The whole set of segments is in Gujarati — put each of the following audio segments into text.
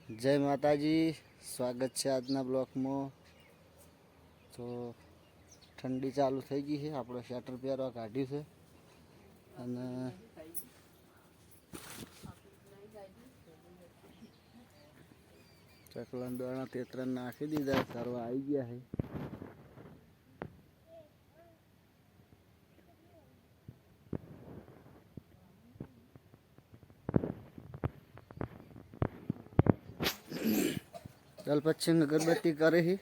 જય માતાજી, સ્વાગત છે આજના બ્લોકમાં. તો ઠંડી ચાલુ થઈ ગઈ છે, આપણે સ્વેટર પહેરવા કાઢ્યું છે અને ચકલન દોણા તેતરન નાખી દીધા, કરવા આવી ગયા છે. ચાલ પછી અગરબત્તી કરે છે.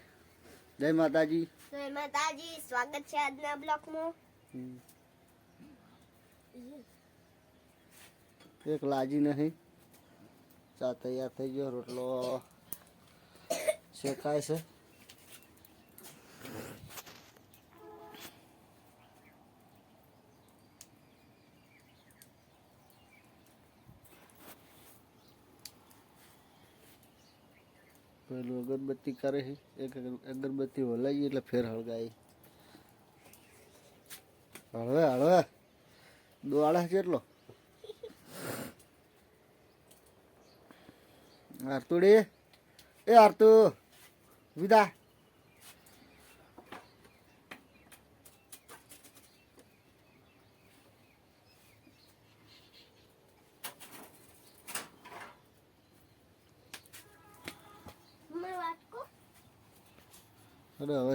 જય માતાજી. જય માતાજી, સ્વાગત છે આજના બ્લોકમાં. એક લાજી નહીં, ચા તૈયાર થઈ ગયો, રોટલો શેકાય છે. પેલું અગરબત્તી કરે છે, એક અગરબત્તી હલાવી એટલે ફેર હળગાય. હળવે હળવે દોડા કેટલો આરતુડી, એ આરતુ વિદા. અરે હવે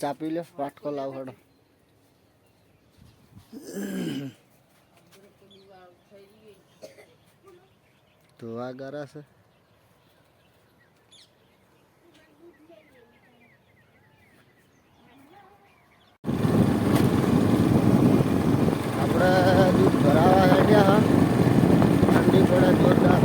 ચા પી લો, વાટકો લાવ હડો. ધોવા ગરા છે. આપણે દૂધ ભરાવા હેડ્યા, ઠંડી પડે જોરદાર.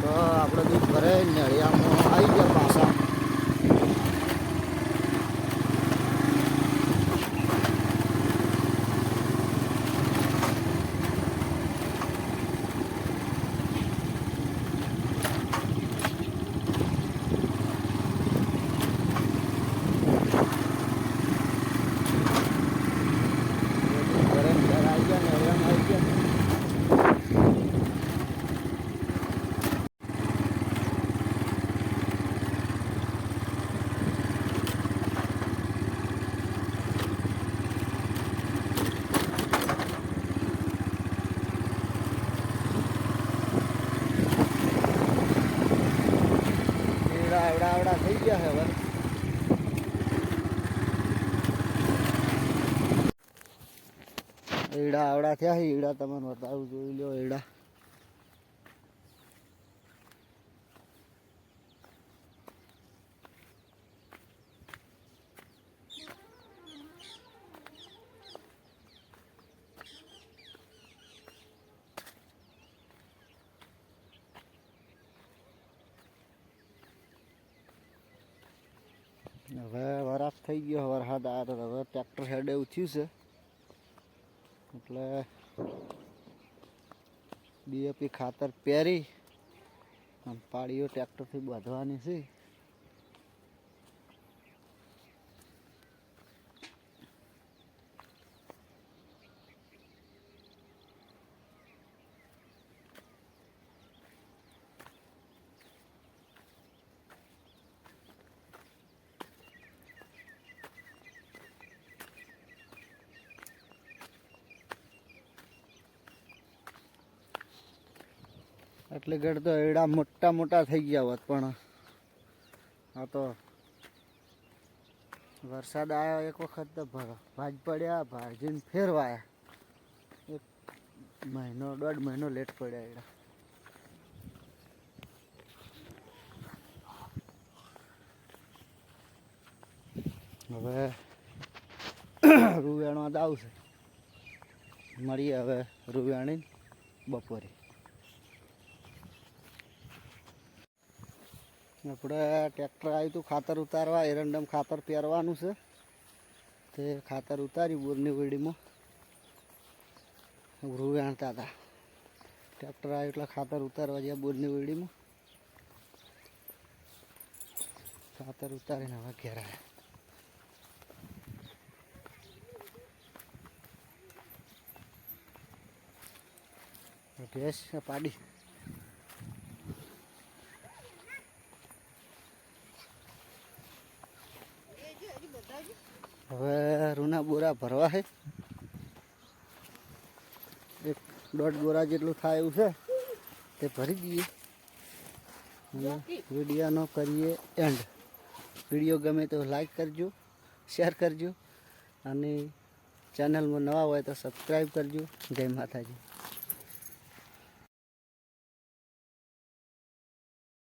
તો આપણે દૂધ ભરે નળિયામાં આવી ગયા પાછા. ભરે ઘર આવી ગયા, નળિયામાં આવી ગયા. આવડા થઈ ગયા હવે. એડા આવડા થયા છે, એડા તમને બતાવું, જોઈ લો એડા. હવે વરાપ થઈ ગયો, વરસાદ આવ્યો તો હવે ટ્રેક્ટર હેડે ઉઠ્યું છે એટલે ડીએપી ખાતર પહેરી અને પાડીઓ ટ્રેક્ટરથી બાંધવાની છે. એટલે ઘડ તો એડા મોટા મોટા થઈ ગયા હોત, પણ આ તો વરસાદ આવ્યો એક વખત તો ભાજ પડ્યા, ભાજીને ફેરવાયા. મહિનો 1.5 મહિનો લેટ પડ્યા એડા. હવે રૂવેણમાં જ આવશે. મળીએ હવે રૂવેણી બપોરે. આપણે ટ્રેક્ટર આવ્યું હતું ખાતર ઉતારવા, એરંડમ ખાતર પહેરવાનું છે. તે ખાતર ઉતારી બોરની વીડીમાં રૂવેણતા હતા. ટ્રેક્ટર આવ્યું એટલે ખાતર ઉતારવા ગયા બોરની વીડીમાં. ખાતર ઉતારીને હવે ઘેર આવ્યા. ભેંસ પાડી. હવે રૂના બોરા ભરવા છે. 1.5 બોરા જેટલું થાય એવું છે. તે ભરી દઈએ. વિડીયોનો કરીએ એન્ડ. વિડીયો ગમે તો લાઈક કરજો, શેર કરજો અને ચેનલમાં નવા હોય તો સબસ્ક્રાઈબ કરજો. જય માતાજી.